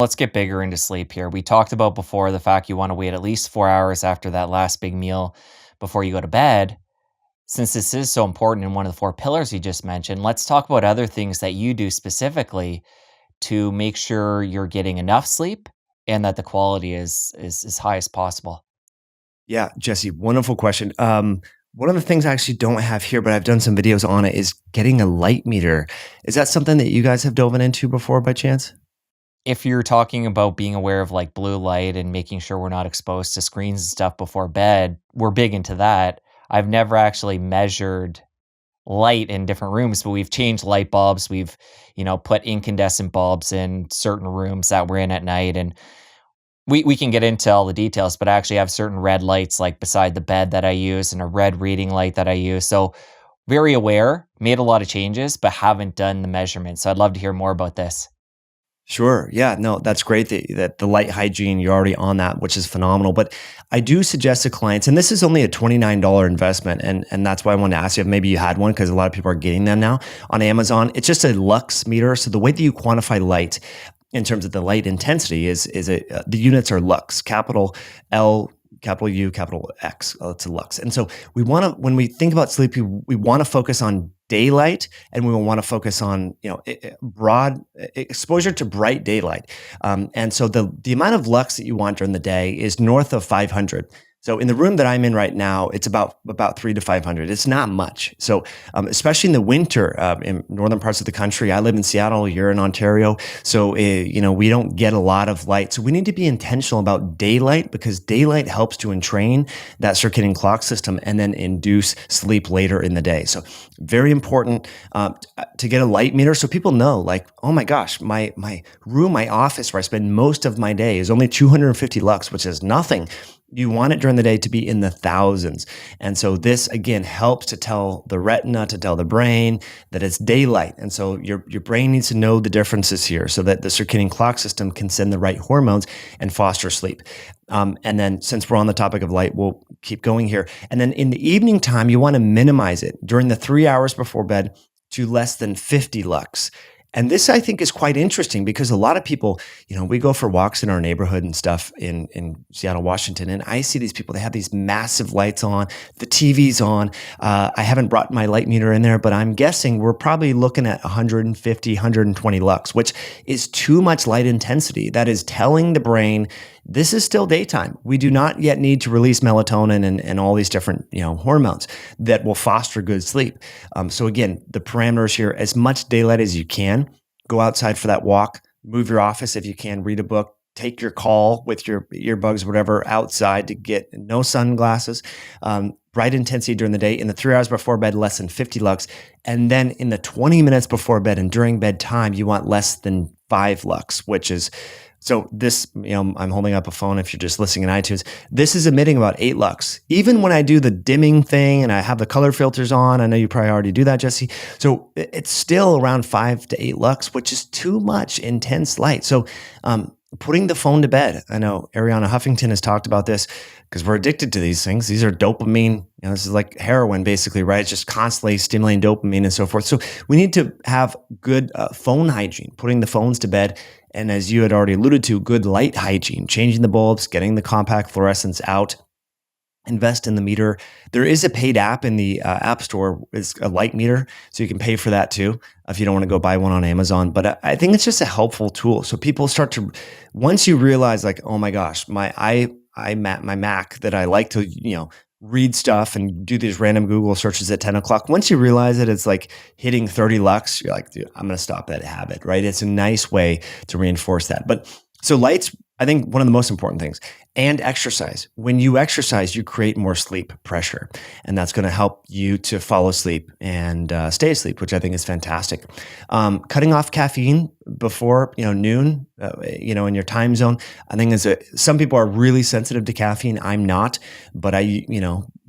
Let's get bigger into sleep here. We talked about before the fact you want to wait at least 4 hours after that last big meal before you go to bed. Since this is so important in one of the four pillars you just mentioned, let's talk about other things that you do specifically to make sure you're getting enough sleep and that the quality is as high as possible. Yeah, Jesse, wonderful question. One of the things I actually don't have here, but I've done some videos on it, is getting a light meter. Is that something that you guys have dove into before by chance? If you're talking about being aware of like blue light and making sure we're not exposed to screens and stuff before bed, we're big into that. I've never actually measured light in different rooms, but we've changed light bulbs. We've, put incandescent bulbs in certain rooms that we're in at night. And we can get into all the details, but I actually have certain red lights like beside the bed that I use and a red reading light that I use. So very aware, made a lot of changes, but haven't done the measurements. So I'd love to hear more about this. Sure. Yeah. No, that's great that the light hygiene, you're already on that, which is phenomenal. But I do suggest to clients, and this is only a $29 investment. And that's why I wanted to ask you if maybe you had one, because a lot of people are getting them now on Amazon. It's just a lux meter. So the way that you quantify light in terms of the light intensity the units are lux, capital L, capital U, capital X. It's a lux. And so when we think about sleep, we want to focus on daylight, and we want to focus on broad exposure to bright daylight. And so the amount of lux that you want during the day is north of 500. So in the room that I'm in right now, it's about 3 to 500. It's not much. So especially in the winter in northern parts of the country, I live in Seattle, you're in Ontario. So we don't get a lot of light. So we need to be intentional about daylight, because daylight helps to entrain that circadian clock system and then induce sleep later in the day. So very important to get a light meter so people know, like, oh my gosh, my room, my office where I spend most of my day is only 250 lux, which is nothing. You want it during the day to be in the thousands. And so this, again, helps to tell the retina, to tell the brain that it's daylight. And so your brain needs to know the differences here so that the circadian clock system can send the right hormones and foster sleep. And then since we're on the topic of light, we'll keep going here. And then in the evening time, you want to minimize it during the 3 hours before bed to less than 50 lux. And this, I think, is quite interesting because a lot of people, we go for walks in our neighborhood and stuff in Seattle, Washington, and I see these people, they have these massive lights on, the TV's on. I haven't brought my light meter in there, but I'm guessing we're probably looking at 150, 120 lux, which is too much light intensity. That is telling the brain, this is still daytime. We do not yet need to release melatonin and all these different hormones that will foster good sleep. So again, the parameters here, as much daylight as you can. Go outside for that walk, move your office if you can, read a book, take your call with your earbuds, whatever, outside to get no sunglasses, bright intensity during the day. In the 3 hours before bed, less than 50 lux. And then in the 20 minutes before bed and during bedtime, you want less than 5 lux, which is, so this, I'm holding up a phone if you're just listening in iTunes. This is emitting about 8 lux. Even when I do the dimming thing and I have the color filters on, I know you probably already do that, Jesse. So it's still around 5 to 8 lux, which is too much intense light. So putting the phone to bed. I know Ariana Huffington has talked about this because we're addicted to these things. These are dopamine. This is like heroin, basically, right? It's just constantly stimulating dopamine and so forth. So we need to have good phone hygiene, putting the phones to bed. And as you had already alluded to, good light hygiene, changing the bulbs, getting the compact fluorescents out, invest in the meter. There is a paid app in the App Store. It's a light meter, so you can pay for that too if you don't want to go buy one on Amazon. But I think it's just a helpful tool. So people start to, once you realize like, oh my gosh, my Mac that I like to, read stuff and do these random Google searches at 10 o'clock. Once you realize that it's like hitting 30 lux, you're like, dude, I'm going to stop that habit, right? It's a nice way to reinforce that. But so lights, I think one of the most important things, and exercise. When you exercise, you create more sleep pressure, and that's going to help you to fall asleep and stay asleep, which I think is fantastic. Cutting off caffeine before noon, in your time zone, I think some people are really sensitive to caffeine. I'm not, but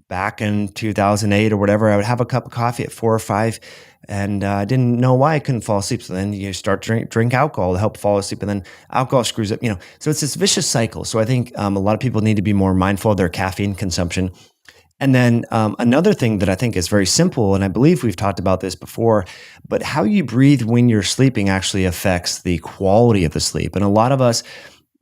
back in 2008 or whatever, I would have a cup of coffee at 4 or 5. And I didn't know why I couldn't fall asleep. So then you start to drink alcohol to help fall asleep, and then alcohol screws up. So it's this vicious cycle. So I think a lot of people need to be more mindful of their caffeine consumption. And then another thing that I think is very simple, and I believe we've talked about this before, but how you breathe when you're sleeping actually affects the quality of the sleep. And a lot of us,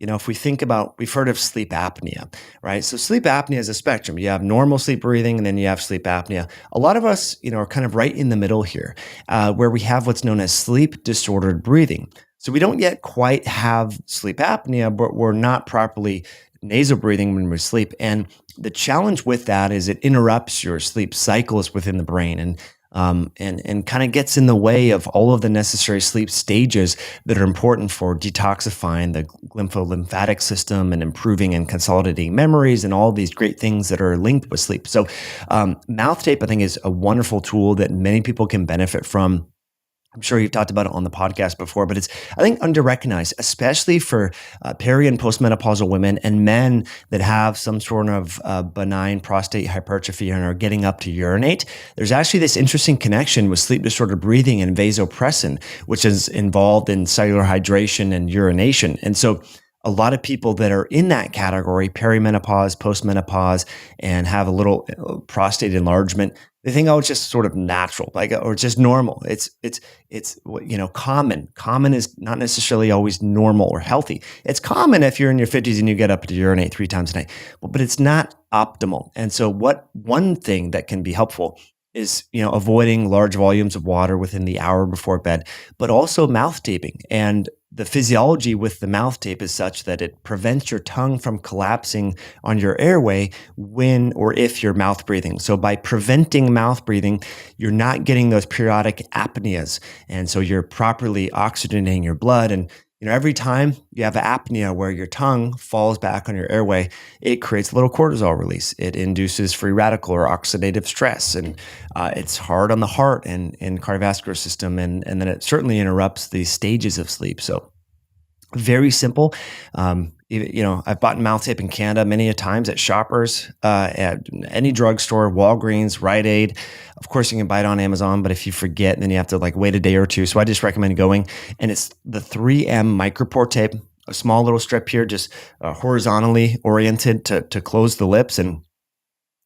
if we think about, we've heard of sleep apnea, right? So sleep apnea is a spectrum. You have normal sleep breathing, and then you have sleep apnea. A lot of us, are kind of right in the middle here, where we have what's known as sleep disordered breathing. So we don't yet quite have sleep apnea, but we're not properly nasal breathing when we sleep. And the challenge with that is it interrupts your sleep cycles within the brain, and kind of gets in the way of all of the necessary sleep stages that are important for detoxifying the lymphatic system and improving and consolidating memories and all these great things that are linked with sleep. So, mouth tape, I think, is a wonderful tool that many people can benefit from. I'm sure you've talked about it on the podcast before, but it's, I think, under-recognized, especially for peri and postmenopausal women and men that have some sort of benign prostate hypertrophy and are getting up to urinate. There's actually this interesting connection with sleep disordered breathing and vasopressin, which is involved in cellular hydration and urination. And so a lot of people that are in that category, perimenopause, postmenopause, and have a little prostate enlargement, they think, oh, it's just sort of natural, like, or just normal. It's common. Common is not necessarily always normal or healthy. It's common if you're in your 50s and you get up to urinate 3 times a night, but it's not optimal. And so, one thing that can be helpful is avoiding large volumes of water within the hour before bed, but also mouth taping. And the physiology with the mouth tape is such that it prevents your tongue from collapsing on your airway when or if you're mouth breathing. So by preventing mouth breathing, you're not getting those periodic apneas. And so you're properly oxygenating your blood. And every time you have apnea where your tongue falls back on your airway, it creates a little cortisol release. It induces free radical or oxidative stress, and it's hard on the heart and cardiovascular system, and then it certainly interrupts the stages of sleep. So very simple. I've bought mouth tape in Canada many a times at Shoppers, at any drugstore, Walgreens, Rite Aid. Of course, you can buy it on Amazon, but if you forget, then you have to wait a day or two. So I just recommend going, and it's the 3M micropore tape, a small little strip here, just horizontally oriented to close the lips, and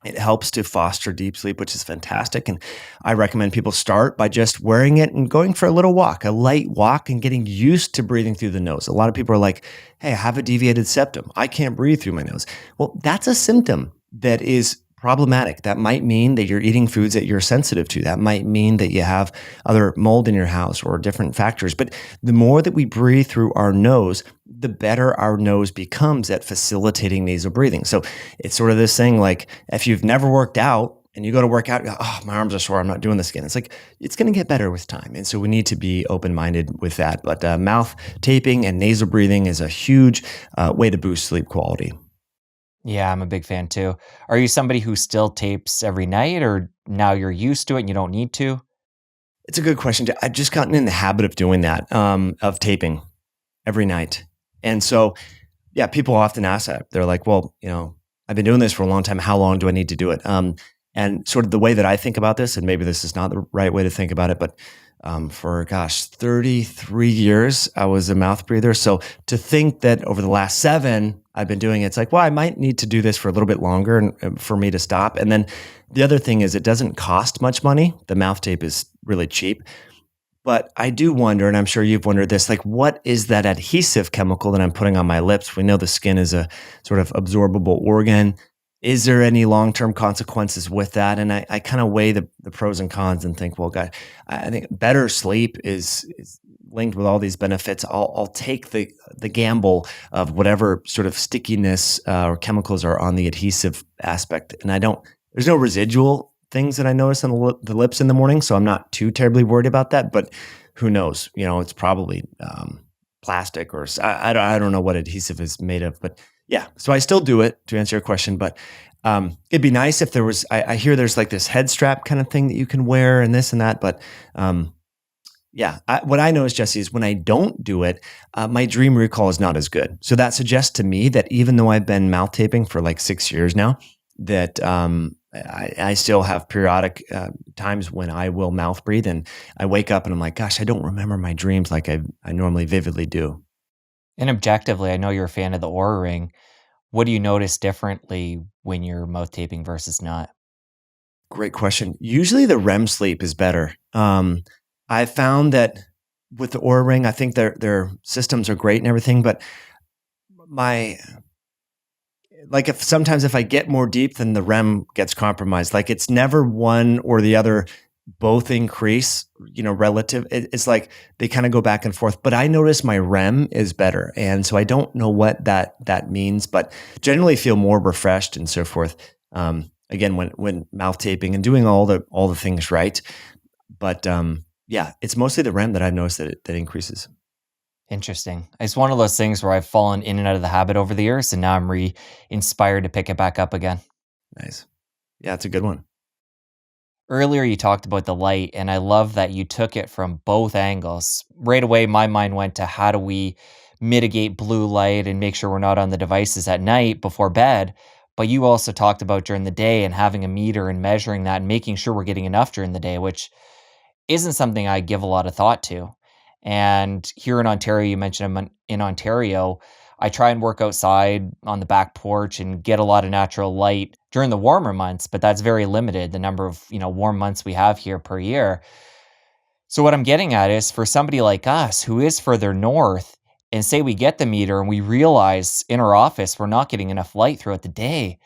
it helps to foster deep sleep, which is fantastic. And I recommend people start by just wearing it and going for a little walk, a light walk, and getting used to breathing through the nose. A lot of people are like, hey, I have a deviated septum. I can't breathe through my nose. Well, that's a symptom that is problematic. That might mean that you're eating foods that you're sensitive to. That might mean that you have other mold in your house or different factors. But the more that we breathe through our nose, the better our nose becomes at facilitating nasal breathing. So it's sort of this thing, like if you've never worked out and you go to work out, oh, my arms are sore, I'm not doing this again. It's like, it's going to get better with time. And so we need to be open-minded with that. But mouth taping and nasal breathing is a huge way to boost sleep quality. Yeah, I'm a big fan too. Are you somebody who still tapes every night, or now you're used to it and you don't need to? It's a good question. I've just gotten in the habit of doing that, of taping every night. And so, yeah, people often ask that. They're like, well, I've been doing this for a long time. How long do I need to do it? And sort of the way that I think about this, and maybe this is not the right way to think about it, but for 33 years, I was a mouth breather. So to think that over the last 7, I've been doing it, it's like, well, I might need to do this for a little bit longer and for me to stop. And then the other thing is, it doesn't cost much money. The mouth tape is really cheap. But I do wonder, and I'm sure you've wondered this, like, what is that adhesive chemical that I'm putting on my lips? We know the skin is a sort of absorbable organ. Is there any long-term consequences with that? And I kind of weigh the pros and cons and think, well, God, I think better sleep is linked with all these benefits. I'll take the gamble of whatever sort of stickiness or chemicals are on the adhesive aspect. And there's no residual things that I notice on the lips in the morning, so I'm not too terribly worried about that. But who knows? It's probably plastic, or I don't know what adhesive is made of. But yeah, so I still do it, to answer your question. But it'd be nice if there was. I hear there's like this head strap kind of thing that you can wear and this and that. But yeah, what I notice, Jesse, is when I don't do it, my dream recall is not as good. So that suggests to me that even though I've been mouth taping for like 6 years now, that I still have periodic times when I will mouth breathe, and I wake up and I'm like, gosh, I don't remember my dreams like I normally vividly do. And objectively, I know you're a fan of the Aura Ring. What do you notice differently when you're mouth taping versus not? Great question. Usually the REM sleep is better. I found that with the Oura Ring, I think their systems are great and everything, but my like if sometimes if I get more deep, then the REM gets compromised. Like it's never one or the other, both increase, relative. It's like they kind of go back and forth. But I notice my REM is better. And so I don't know what that means, but generally feel more refreshed and so forth. Again, when mouth taping and doing all the things right. But yeah, it's mostly the REM that I've noticed that increases. Interesting. It's one of those things where I've fallen in and out of the habit over the years, and now I'm inspired to pick it back up again. Nice. Yeah, it's a good one. Earlier, you talked about the light, and I love that you took it from both angles. Right away, my mind went to how do we mitigate blue light and make sure we're not on the devices at night before bed. But you also talked about during the day and having a meter and measuring that and making sure we're getting enough during the day, which isn't something I give a lot of thought to. And here in Ontario, you mentioned I'm in Ontario. I try and work outside on the back porch and get a lot of natural light during the warmer months, but that's very limited, the number of, warm months we have here per year. So what I'm getting at is for somebody like us who is further north and say we get the meter and we realize in our office we're not getting enough light throughout the day,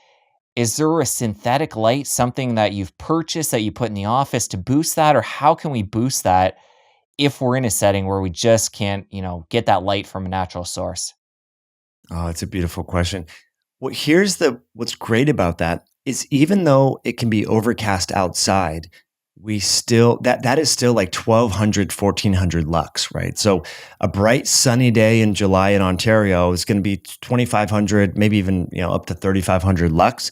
is there a synthetic light, something that you've purchased that you put in the office to boost that? Or how can we boost that if we're in a setting where we just can't, get that light from a natural source? Oh, it's a beautiful question. Well, here's the what's great about that is even though it can be overcast outside, we still that is still like 1200, 1400 lux, right? So a bright sunny day in July in Ontario is going to be 2500, maybe even, up to 3500 lux.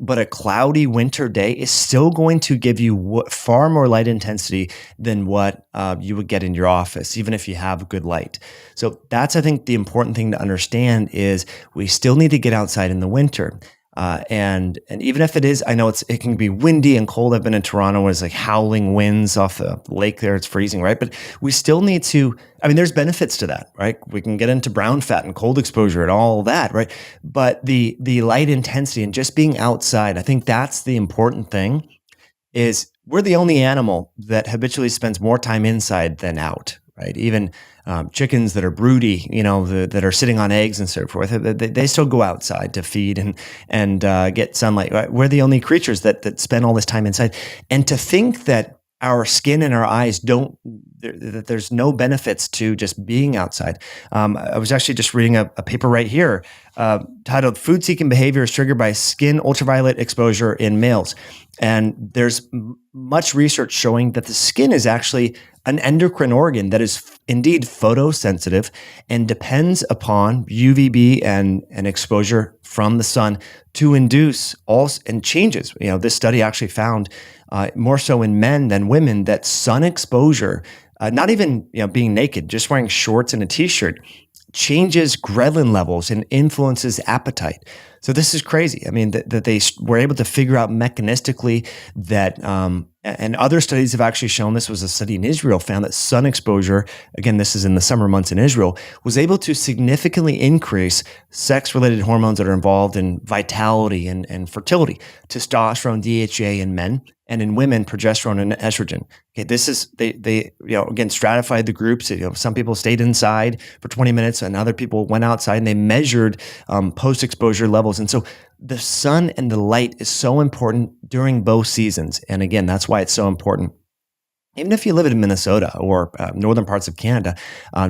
But a cloudy winter day is still going to give you far more light intensity than what you would get in your office, even if you have good light. So that's, I think, the important thing to understand is we still need to get outside in the winter. And even if it is, I know it can be windy and cold. I've been in Toronto where it's like howling winds off the lake there. It's freezing, right? But we still need to, there's benefits to that, right? We can get into brown fat and cold exposure and all that, right? But the light intensity and just being outside, I think that's the important thing is we're the only animal that habitually spends more time inside than out, right? Even chickens that are broody, that are sitting on eggs and so forth, they still go outside to feed and get sunlight. Right? We're the only creatures that spend all this time inside. And to think that our skin and our eyes that there's no benefits to just being outside. I was actually just reading a paper right here titled Food-Seeking Behavior is Triggered by Skin Ultraviolet Exposure in Males. And there's much research showing that the skin is actually an endocrine organ that is indeed photosensitive and depends upon UVB and exposure from the sun to induce all and changes. This study actually found more so in men than women that sun exposure, not even being naked, just wearing shorts and a t-shirt, changes ghrelin levels and influences appetite. So this is crazy. That they were able to figure out mechanistically that, and other studies have actually shown, this was a study in Israel, found that sun exposure, again, this is in the summer months in Israel, was able to significantly increase sex-related hormones that are involved in vitality and fertility, testosterone, DHA in men, and in women, progesterone and estrogen. Okay, this is, they again, stratified the groups. Some people stayed inside for 20 minutes and other people went outside and they measured post-exposure levels. And so the sun and the light is so important during both seasons. And again, that's why it's so important. Even if you live in Minnesota or northern parts of Canada,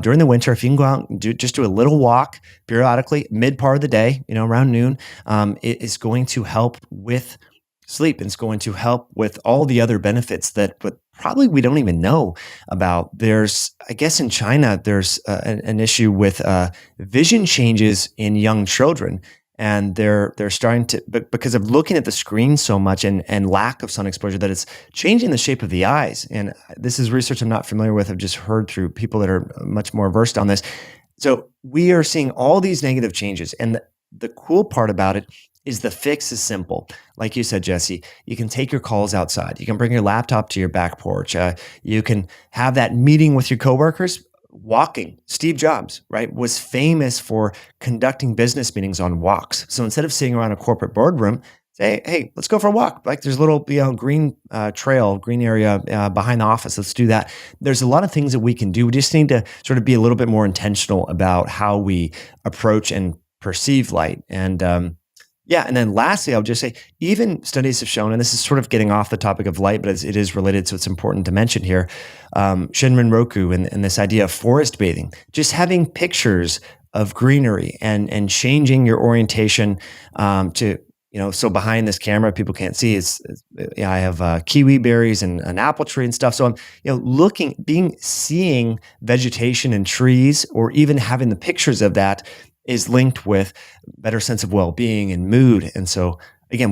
during the winter, if you can go out and do a little walk periodically, mid part of the day, around noon, it is going to help with sleep. It's going to help with all the other benefits that probably we don't even know about. There's, I guess in China, there's an issue with vision changes in young children. And they're starting to, because of looking at the screen so much and lack of sun exposure, that it's changing the shape of the eyes. And this is research I'm not familiar with. I've just heard through people that are much more versed on this. So we are seeing all these negative changes. And the cool part about it is the fix is simple. Like you said, Jesse, you can take your calls outside. You can bring your laptop to your back porch. You can have that meeting with your coworkers. Walking. Steve Jobs, right, was famous for conducting business meetings on walks. So instead of sitting around a corporate boardroom, Say, hey, let's go for a walk. Like there's a little, green trail, green area behind the office. Let's do that. There's a lot of things that we can do. We just need to sort of be a little bit more intentional about how we approach and perceive light. And yeah, and then lastly, I'll just say, even studies have shown, and this is sort of getting off the topic of light, but it is related, so it's important to mention here. Shinrin Roku and this idea of forest bathing, just having pictures of greenery and changing your orientation to so behind this camera, people can't see. I have kiwi berries and an apple tree and stuff. So I'm, seeing vegetation and trees, or even having the pictures of that is linked with better sense of well-being and mood. And so again,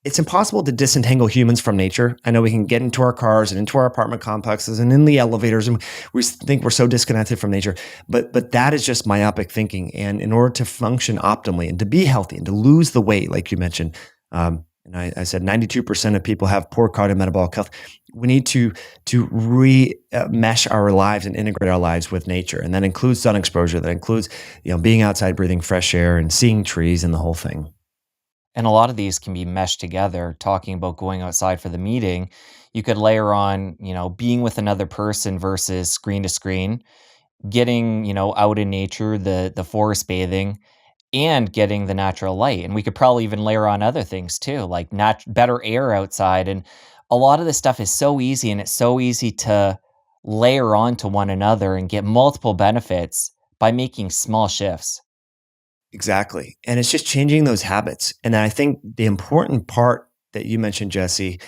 it's impossible to disentangle humans from nature. I know we can get into our cars and into our apartment complexes and in the elevators, and we think we're so disconnected from nature. But that is just myopic thinking. And in order to function optimally and to be healthy and to lose the weight, like you mentioned, and I said 92% of people have poor cardiometabolic health. We need to mesh our lives and integrate our lives with nature, and that includes sun exposure. That includes being outside, breathing fresh air, and seeing trees, and the whole thing. And a lot of these can be meshed together. Talking about going outside for the meeting, you could layer on, being with another person versus screen to screen, getting, out in nature, the forest bathing, and getting the natural light. And we could probably even layer on other things too, like better air outside. And a lot of this stuff is so easy, and it's so easy to layer onto one another and get multiple benefits by making small shifts. Exactly. And it's just changing those habits. And I think the important part that you mentioned, Jesse,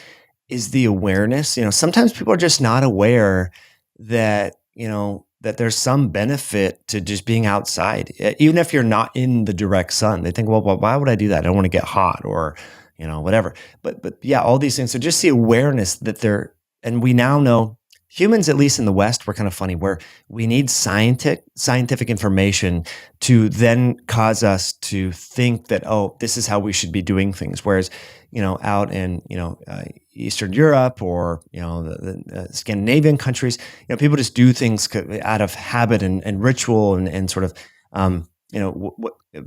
is the awareness. Sometimes people are just not aware that, that there's some benefit to just being outside. Even if you're not in the direct sun, they think, well, why would I do that? I don't want to get hot, or, whatever. But yeah, all these things. So just the awareness that and we now know, humans, at least in the West, we're kind of funny, where we need scientific information to then cause us to think that, oh, this is how we should be doing things. Whereas, out in, Eastern Europe, or, the Scandinavian countries, people just do things out of habit and ritual and sort of,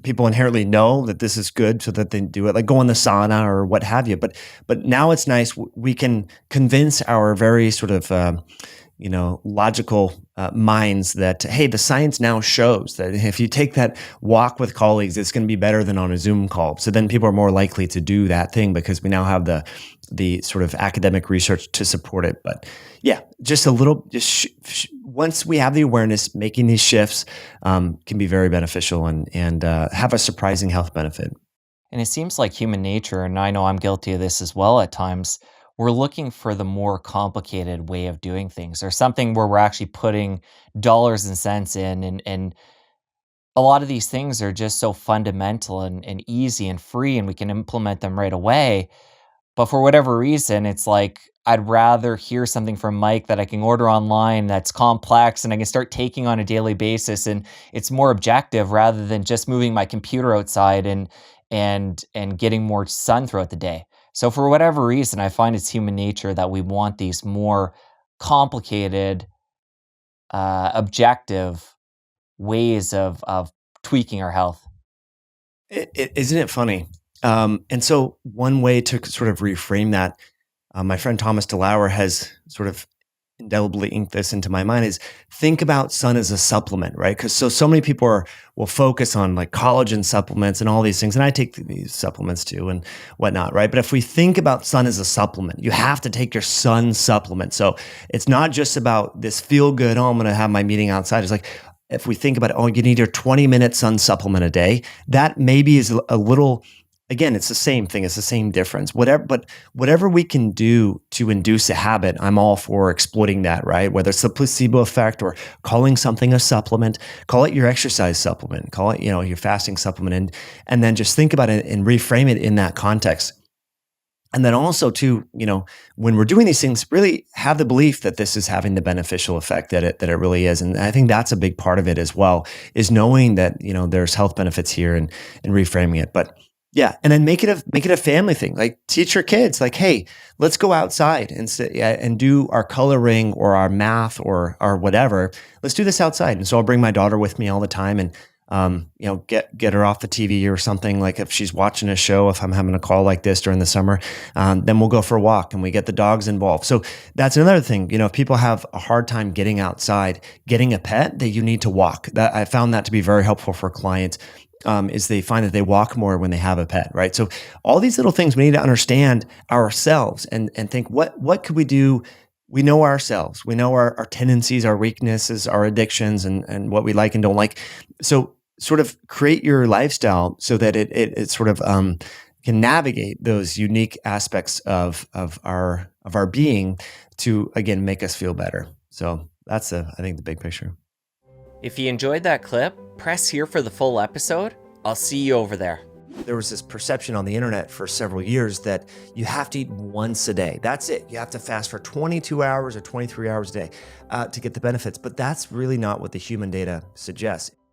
people inherently know that this is good, so that they do it, like go in the sauna or what have you. But now it's nice. We can convince our very sort of, logical minds that, hey, the science now shows that if you take that walk with colleagues, it's going to be better than on a Zoom call. So then people are more likely to do that thing, because we now have the sort of academic research to support it. But yeah, just a little, once we have the awareness, making these shifts can be very beneficial and have a surprising health benefit. And it seems like human nature, and I know I'm guilty of this as well at times, we're looking for the more complicated way of doing things, or something where we're actually putting dollars and cents in. And a lot of these things are just so fundamental and easy and free, and we can implement them right away. But for whatever reason, it's like I'd rather hear something from Mike that I can order online that's complex and I can start taking on a daily basis, and it's more objective, rather than just moving my computer outside and getting more sun throughout the day. So for whatever reason, I find it's human nature that we want these more complicated, objective ways of tweaking our health. Isn't it funny? And so one way to sort of reframe that, my friend Thomas DeLauer has sort of indelibly inked this into my mind, is think about sun as a supplement, right? Because so many people will focus on like collagen supplements and all these things, and I take these supplements too and whatnot, right? But if we think about sun as a supplement, you have to take your sun supplement. So it's not just about this feel good, oh, I'm going to have my meeting outside. It's like, if we think about it, oh, you need your 20-minute sun supplement a day, that maybe is a little. Again, it's the same thing. It's the same difference. Whatever we can do to induce a habit, I'm all for exploiting that, right? Whether it's the placebo effect or calling something a supplement, call it your exercise supplement, call it, your fasting supplement, and then just think about it and reframe it in that context. And then also too, when we're doing these things, really have the belief that this is having the beneficial effect that it really is. And I think that's a big part of it as well, is knowing that, there's health benefits here and reframing it. But yeah, and then make it a family thing. Like teach your kids, like, hey, let's go outside and do our coloring or our math or whatever. Let's do this outside. And so I'll bring my daughter with me all the time, and Get her off the TV or something. Like if she's watching a show, if I'm having a call like this during the summer, then we'll go for a walk and we get the dogs involved. So that's another thing. If people have a hard time getting outside, getting a pet, that you need to walk. That I found that to be very helpful for clients. Is they find that they walk more when they have a pet, right? So all these little things we need to understand ourselves and think what could we do. We know ourselves. We know our tendencies, our weaknesses, our addictions, and what we like and don't like. So sort of create your lifestyle so that it sort of can navigate those unique aspects of our being to, again, make us feel better. So that's I think the big picture. If you enjoyed that clip, press here for the full episode. I'll see you over there. There was this perception on the internet for several years that you have to eat once a day. That's it. You have to fast for 22 hours or 23 hours a day to get the benefits. But that's really not what the human data suggests.